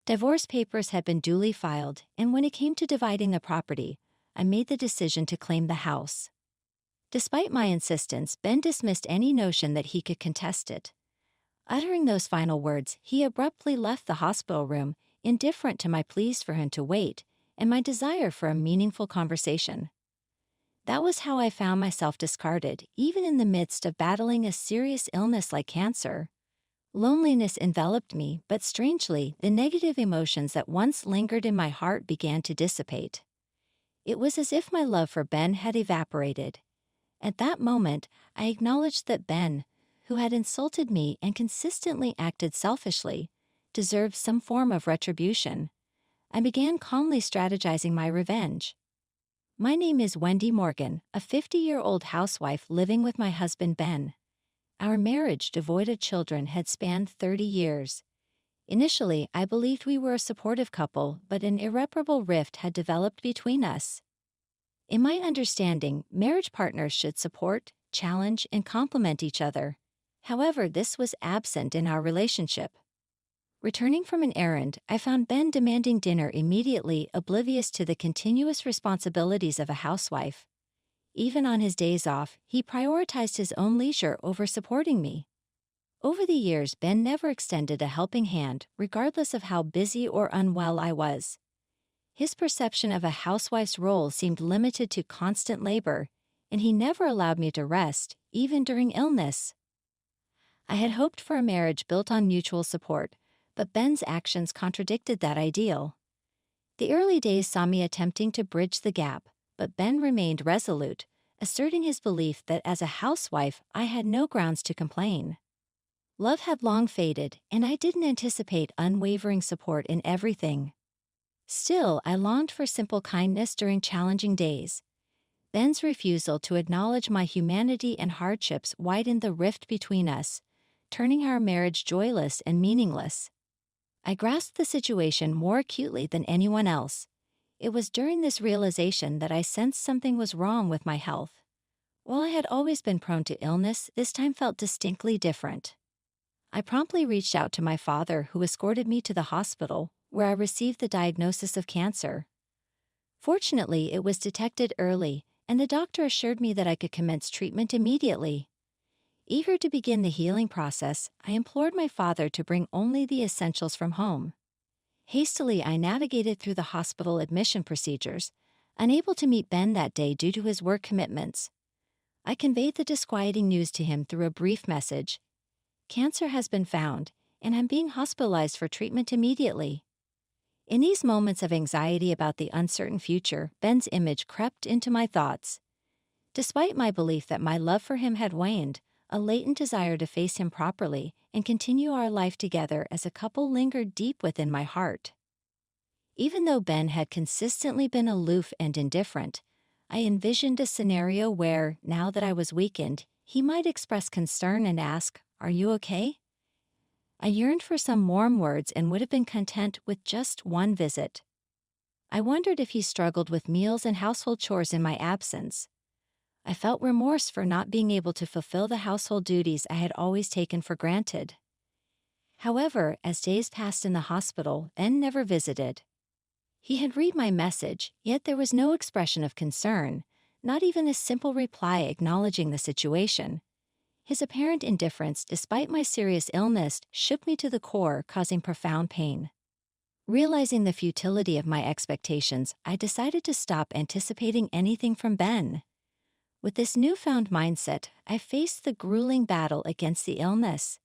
Divorce papers had been duly filed, and when it came to dividing the property, I made the decision to claim the house. Despite my insistence, Ben dismissed any notion that he could contest it. Uttering those final words, he abruptly left the hospital room, indifferent to my pleas for him to wait and my desire for a meaningful conversation. That was how I found myself discarded, even in the midst of battling a serious illness like cancer. Loneliness enveloped me, but strangely, the negative emotions that once lingered in my heart began to dissipate. It was as if my love for Ben had evaporated. At that moment, I acknowledged that Ben, who had insulted me and consistently acted selfishly, deserved some form of retribution. I began calmly strategizing my revenge. My name is Wendy Morgan, a 50-year-old housewife living with my husband Ben. Our marriage, devoid of children, had spanned 30 years. Initially, I believed we were a supportive couple, but an irreparable rift had developed between us. In my understanding, marriage partners should support, challenge, and complement each other. However, this was absent in our relationship. Returning from an errand, I found Ben demanding dinner immediately, oblivious to the continuous responsibilities of a housewife. Even on his days off, he prioritized his own leisure over supporting me. Over the years, Ben never extended a helping hand, regardless of how busy or unwell I was. His perception of a housewife's role seemed limited to constant labor, and he never allowed me to rest, even during illness. I had hoped for a marriage built on mutual support, but Ben's actions contradicted that ideal. The early days saw me attempting to bridge the gap, but Ben remained resolute, asserting his belief that as a housewife, I had no grounds to complain. Love had long faded, and I didn't anticipate unwavering support in everything. Still, I longed for simple kindness during challenging days. Ben's refusal to acknowledge my humanity and hardships widened the rift between us, turning our marriage joyless and meaningless. I grasped the situation more acutely than anyone else. It was during this realization that I sensed something was wrong with my health. While I had always been prone to illness, this time felt distinctly different. I promptly reached out to my father, who escorted me to the hospital, where I received the diagnosis of cancer. Fortunately, it was detected early, and the doctor assured me that I could commence treatment immediately. Eager to begin the healing process, I implored my father to bring only the essentials from home. Hastily, I navigated through the hospital admission procedures, unable to meet Ben that day due to his work commitments. I conveyed the disquieting news to him through a brief message. Cancer has been found, and I'm being hospitalized for treatment immediately. In these moments of anxiety about the uncertain future, Ben's image crept into my thoughts. Despite my belief that my love for him had waned, a latent desire to face him properly and continue our life together as a couple lingered deep within my heart. Even though Ben had consistently been aloof and indifferent, I envisioned a scenario where, now that I was weakened, he might express concern and ask, "Are you okay?" I yearned for some warm words and would have been content with just one visit. I wondered if he struggled with meals and household chores in my absence. I felt remorse for not being able to fulfill the household duties I had always taken for granted. However, as days passed in the hospital, Ben never visited. He had read my message, yet there was no expression of concern, not even a simple reply acknowledging the situation. His apparent indifference, despite my serious illness, shook me to the core, causing profound pain. Realizing the futility of my expectations, I decided to stop anticipating anything from Ben. With this newfound mindset, I faced the grueling battle against the illness.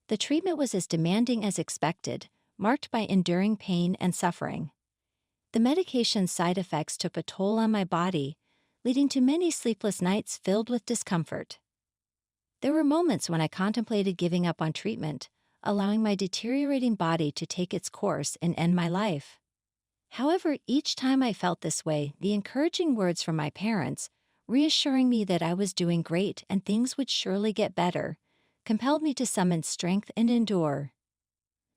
The treatment was as demanding as expected, marked by enduring pain and suffering. The medication's side effects took a toll on my body, leading to many sleepless nights filled with discomfort. There were moments when I contemplated giving up on treatment, allowing my deteriorating body to take its course and end my life. However, each time I felt this way, the encouraging words from my parents, reassuring me that I was doing great and things would surely get better, compelled me to summon strength and endure.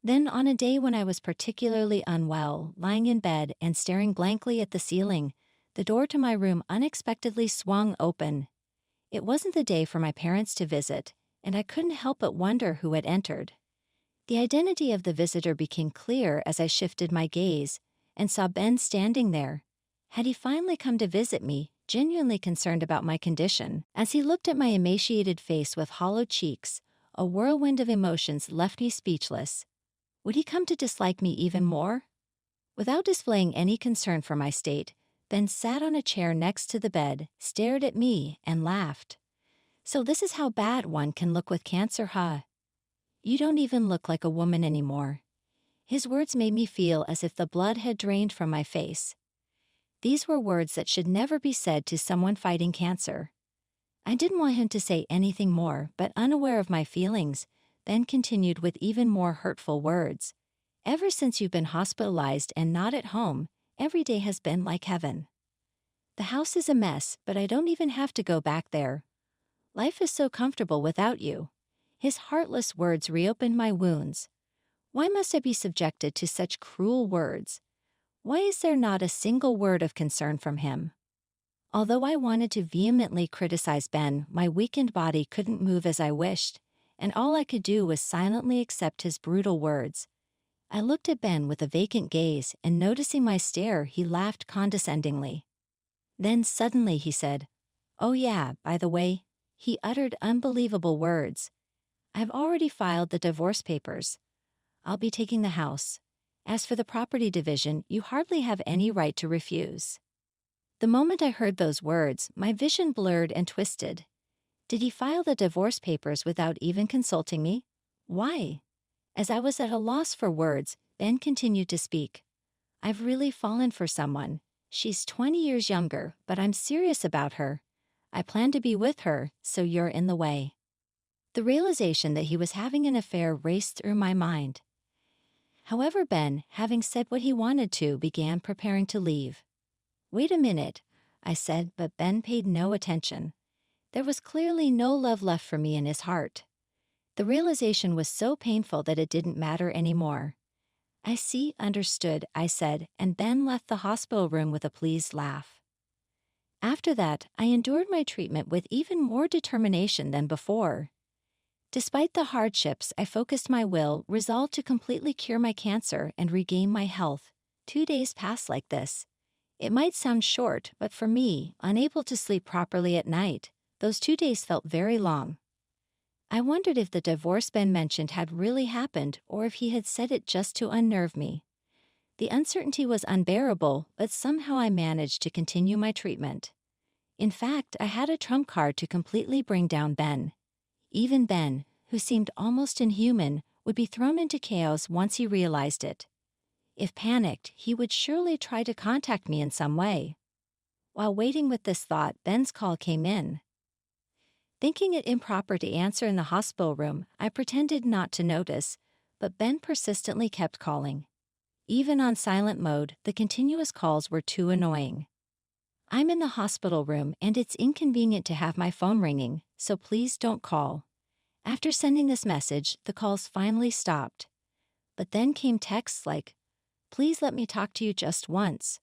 Then, on a day when I was particularly unwell, lying in bed and staring blankly at the ceiling, the door to my room unexpectedly swung open. It wasn't the day for my parents to visit, and I couldn't help but wonder who had entered. The identity of the visitor became clear as I shifted my gaze and saw Ben standing there. Had he finally come to visit me, genuinely concerned about my condition? As he looked at my emaciated face with hollow cheeks, a whirlwind of emotions left me speechless. Would he come to dislike me even more? Without displaying any concern for my state, Ben sat on a chair next to the bed, stared at me, and laughed. "So this is how bad one can look with cancer, huh? You don't even look like a woman anymore." His words made me feel as if the blood had drained from my face. These were words that should never be said to someone fighting cancer. I didn't want him to say anything more, but unaware of my feelings, Ben continued with even more hurtful words. "Ever since you've been hospitalized and not at home, every day has been like heaven. The house is a mess, but I don't even have to go back there. Life is so comfortable without you." His heartless words reopened my wounds. Why must I be subjected to such cruel words? Why is there not a single word of concern from him? Although I wanted to vehemently criticize Ben, my weakened body couldn't move as I wished, and all I could do was silently accept his brutal words. I looked at Ben with a vacant gaze, and noticing my stare, he laughed condescendingly. Then suddenly he said, "Oh yeah, by the way," he uttered unbelievable words. "I've already filed the divorce papers. I'll be taking the house. As for the property division, you hardly have any right to refuse." The moment I heard those words, my vision blurred and twisted. Did he file the divorce papers without even consulting me? Why? As I was at a loss for words, Ben continued to speak. "I've really fallen for someone. She's 20 years younger, but I'm serious about her. I plan to be with her, so you're in the way." The realization that he was having an affair raced through my mind. However, Ben, having said what he wanted to, began preparing to leave. "Wait a minute," I said, but Ben paid no attention. There was clearly no love left for me in his heart. The realization was so painful that it didn't matter anymore. "I see, understood," I said, and Ben left the hospital room with a pleased laugh. After that, I endured my treatment with even more determination than before. Despite the hardships, I focused my will, resolved to completely cure my cancer and regain my health. 2 days passed like this. It might sound short, but for me, unable to sleep properly at night, those 2 days felt very long. I wondered if the divorce Ben mentioned had really happened or if he had said it just to unnerve me. The uncertainty was unbearable, but somehow I managed to continue my treatment. In fact, I had a trump card to completely bring down Ben. Even Ben, who seemed almost inhuman, would be thrown into chaos once he realized it. If panicked, he would surely try to contact me in some way. While waiting with this thought, Ben's call came in. Thinking it improper to answer in the hospital room, I pretended not to notice, but Ben persistently kept calling. Even on silent mode, the continuous calls were too annoying. "I'm in the hospital room and it's inconvenient to have my phone ringing, so please don't call." After sending this message, the calls finally stopped. But then came texts like, "Please let me talk to you just once.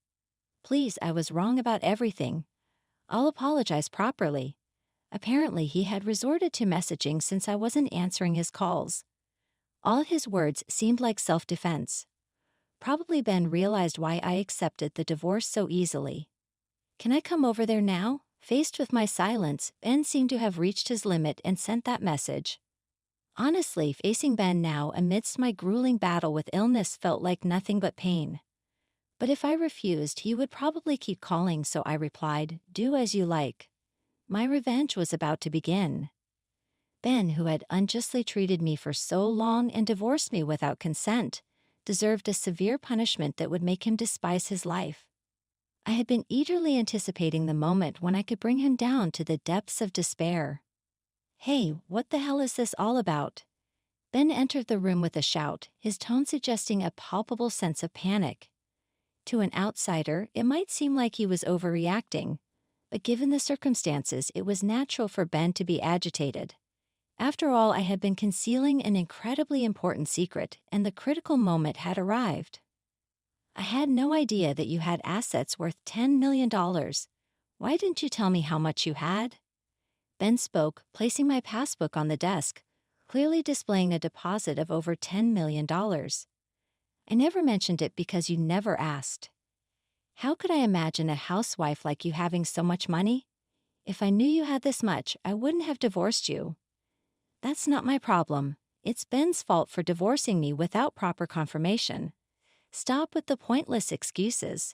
Please, I was wrong about everything. I'll apologize properly." Apparently, he had resorted to messaging since I wasn't answering his calls. All his words seemed like self-defense. Probably Ben realized why I accepted the divorce so easily. "Can I come over there now?" Faced with my silence, Ben seemed to have reached his limit and sent that message. Honestly, facing Ben now amidst my grueling battle with illness felt like nothing but pain. But if I refused, he would probably keep calling, so I replied, "Do as you like." My revenge was about to begin. Ben, who had unjustly treated me for so long and divorced me without consent, deserved a severe punishment that would make him despise his life. I had been eagerly anticipating the moment when I could bring him down to the depths of despair. "Hey, what the hell is this all about?" Ben entered the room with a shout, his tone suggesting a palpable sense of panic. To an outsider, it might seem like he was overreacting, but given the circumstances, it was natural for Ben to be agitated. After all, I had been concealing an incredibly important secret, and the critical moment had arrived. "I had no idea that you had assets worth $10 million. Why didn't you tell me how much you had?" Ben spoke, placing my passbook on the desk. clearly displaying a deposit of over $10 million. I never mentioned it because you never asked. How could I imagine a housewife like you having so much money? If I knew you had this much, I wouldn't have divorced you. That's not my problem. It's Ben's fault for divorcing me without proper confirmation. Stop with the pointless excuses.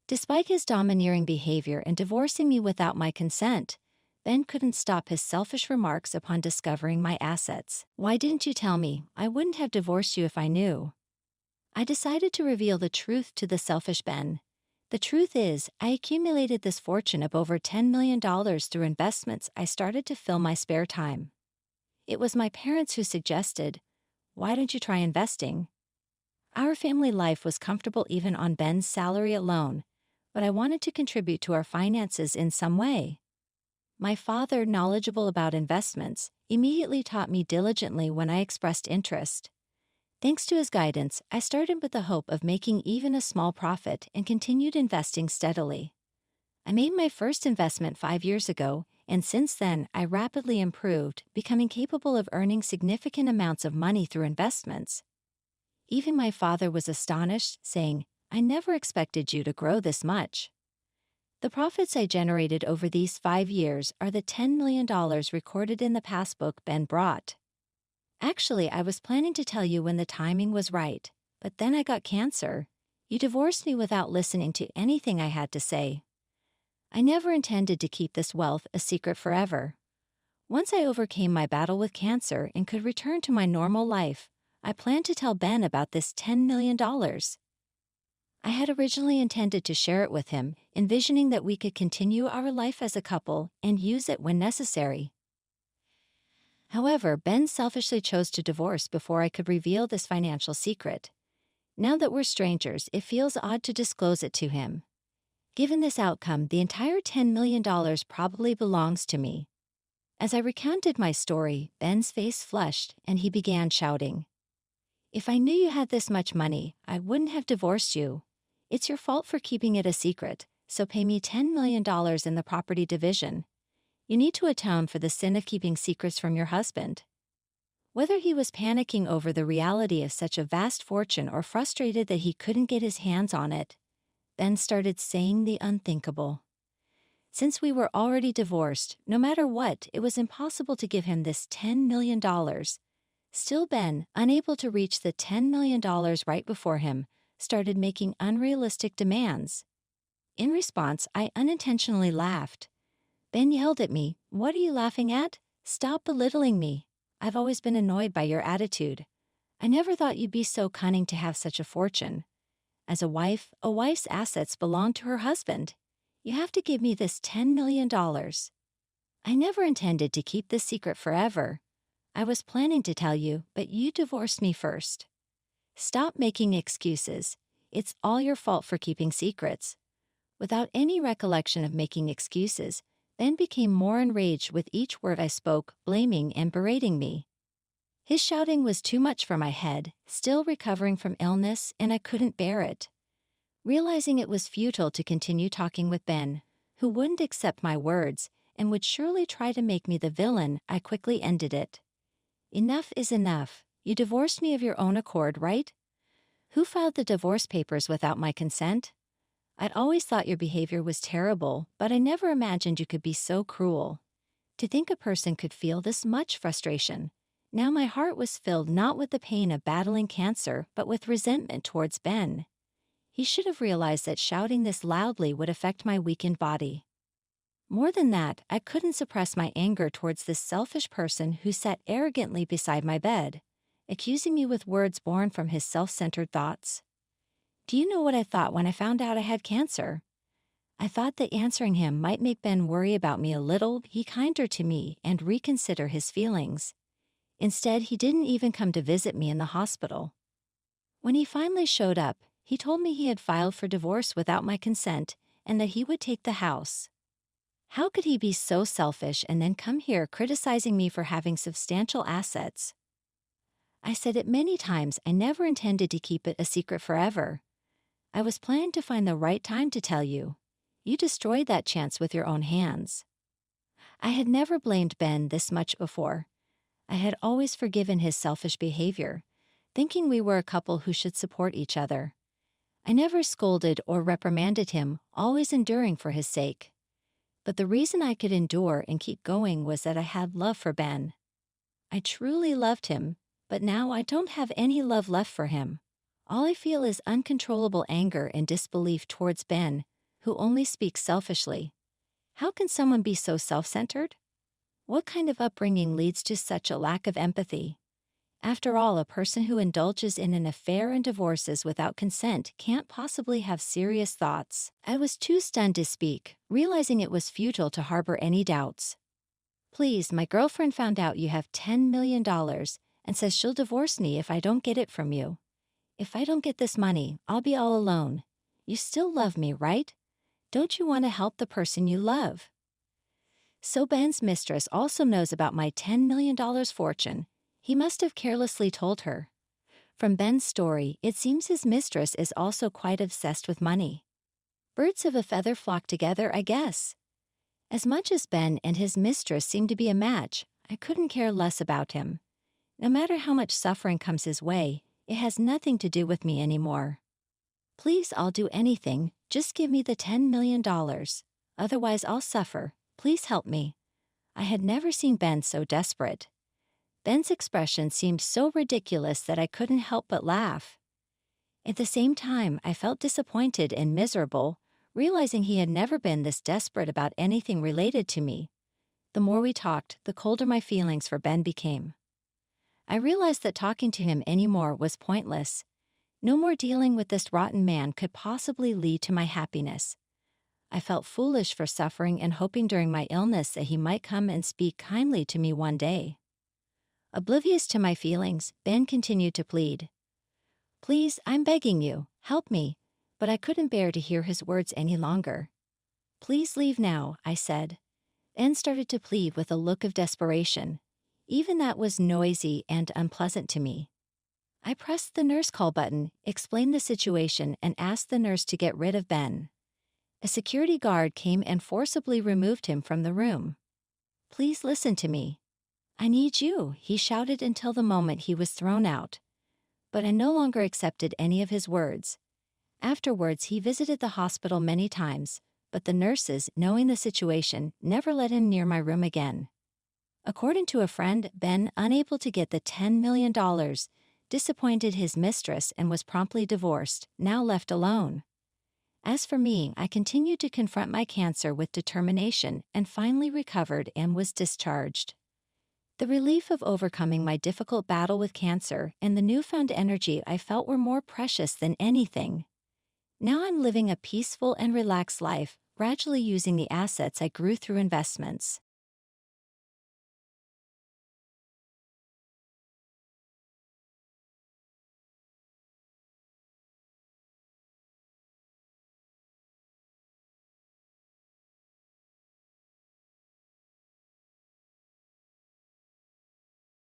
Despite his domineering behavior and divorcing me without my consent, Ben couldn't stop his selfish remarks upon discovering my assets. Why didn't you tell me? I wouldn't have divorced you if I knew. I decided to reveal the truth to the selfish Ben. The truth is, I accumulated this fortune of over $10 million through investments I started to fill my spare time. It was my parents who suggested, "Why don't you try investing?" Our family life was comfortable even on Ben's salary alone, but I wanted to contribute to our finances in some way. My father, knowledgeable about investments, immediately taught me diligently when I expressed interest. Thanks to his guidance, I started with the hope of making even a small profit and continued investing steadily. I made my first investment 5 years ago, and since then I rapidly improved, becoming capable of earning significant amounts of money through investments. Even my father was astonished, saying, "I never expected you to grow this much." The profits I generated over these 5 years are the $10 million recorded in the passbook Ben brought. Actually, I was planning to tell you when the timing was right, but then I got cancer. You divorced me without listening to anything I had to say. I never intended to keep this wealth a secret forever. Once I overcame my battle with cancer and could return to my normal life, I planned to tell Ben about this $10 million. I had originally intended to share it with him, envisioning that we could continue our life as a couple and use it when necessary. However, Ben selfishly chose to divorce before I could reveal this financial secret. Now that we're strangers, it feels odd to disclose it to him. Given this outcome, the entire $10 million probably belongs to me. As I recounted my story, Ben's face flushed and he began shouting, "If I knew you had this much money, I wouldn't have divorced you. It's your fault for keeping it a secret, so pay me $10 million in the property division. You need to atone for the sin of keeping secrets from your husband." Whether he was panicking over the reality of such a vast fortune or frustrated that he couldn't get his hands on it, Ben started saying the unthinkable. Since we were already divorced, no matter what, it was impossible to give him this $10 million. Still, Ben, unable to reach the $10 million right before him, started making unrealistic demands. In response, I unintentionally laughed. Ben yelled at me, "What are you laughing at? Stop belittling me. I've always been annoyed by your attitude. I never thought you'd be so cunning to have such a fortune. As a wife's assets belong to her husband. You have to give me this $10 million. I never intended to keep this secret forever. I was planning to tell you, but you divorced me first. Stop making excuses. It's all your fault for keeping secrets." Without any recollection of making excuses, Ben became more enraged with each word I spoke, blaming and berating me. His shouting was too much for my head, still recovering from illness, and I couldn't bear it. Realizing it was futile to continue talking with Ben, who wouldn't accept my words and would surely try to make me the villain, I quickly ended it. "Enough is enough. You divorced me of your own accord, right? Who filed the divorce papers without my consent? I'd always thought your behavior was terrible, but I never imagined you could be so cruel. To think a person could feel this much frustration. Now my heart was filled not with the pain of battling cancer, but with resentment towards Ben. He should have realized that shouting this loudly would affect my weakened body. More than that, I couldn't suppress my anger towards this selfish person who sat arrogantly beside my bed, accusing me with words born from his self-centered thoughts. Do you know what I thought when I found out I had cancer? I thought that answering him might make Ben worry about me a little, be kinder to me, and reconsider his feelings. Instead, he didn't even come to visit me in the hospital. When he finally showed up, he told me he had filed for divorce without my consent and that he would take the house. How could he be so selfish and then come here criticizing me for having substantial assets? I said it many times, I never intended to keep it a secret forever. I was planning to find the right time to tell you. You destroyed that chance with your own hands. I had never blamed Ben this much before. I had always forgiven his selfish behavior, thinking we were a couple who should support each other. I never scolded or reprimanded him, always enduring for his sake. But the reason I could endure and keep going was that I had love for Ben. I truly loved him, but now I don't have any love left for him. All I feel is uncontrollable anger and disbelief towards Ben, who only speaks selfishly. How can someone be so self-centered? What kind of upbringing leads to such a lack of empathy? After all, a person who indulges in an affair and divorces without consent can't possibly have serious thoughts. I was too stunned to speak, realizing it was futile to harbor any doubts. Please, my girlfriend found out you have $10 million and says she'll divorce me if I don't get it from you. If I don't get this money, I'll be all alone. You still love me, right? Don't you want to help the person you love? So Ben's mistress also knows about my $10 million fortune. He must have carelessly told her. From Ben's story, it seems his mistress is also quite obsessed with money. Birds of a feather flock together, I guess. As much as Ben and his mistress seem to be a match, I couldn't care less about him. No matter how much suffering comes his way, it has nothing to do with me anymore. Please, I'll do anything, just give me the $10 million. Otherwise I'll suffer, please help me. I had never seen Ben so desperate. Ben's expression seemed so ridiculous that I couldn't help but laugh. At the same time, I felt disappointed and miserable, realizing he had never been this desperate about anything related to me. The more we talked, the colder my feelings for Ben became. I realized that talking to him anymore was pointless. No more dealing with this rotten man could possibly lead to my happiness. I felt foolish for suffering and hoping during my illness that he might come and speak kindly to me one day. Oblivious to my feelings, Ben continued to plead. Please, I'm begging you, help me, but I couldn't bear to hear his words any longer. Please leave now, I said. Ben started to plead with a look of desperation. Even that was noisy and unpleasant to me. I pressed the nurse call button, explained the situation, and asked the nurse to get rid of Ben. A security guard came and forcibly removed him from the room. Please listen to me. I need you, he shouted until the moment he was thrown out. But I no longer accepted any of his words. Afterwards, he visited the hospital many times, but the nurses, knowing the situation, never let him near my room again. According to a friend, Ben, unable to get the $10 million, disappointed his mistress and was promptly divorced, now left alone. As for me, I continued to confront my cancer with determination and finally recovered and was discharged. The relief of overcoming my difficult battle with cancer and the newfound energy I felt were more precious than anything. Now I'm living a peaceful and relaxed life, gradually using the assets I grew through investments.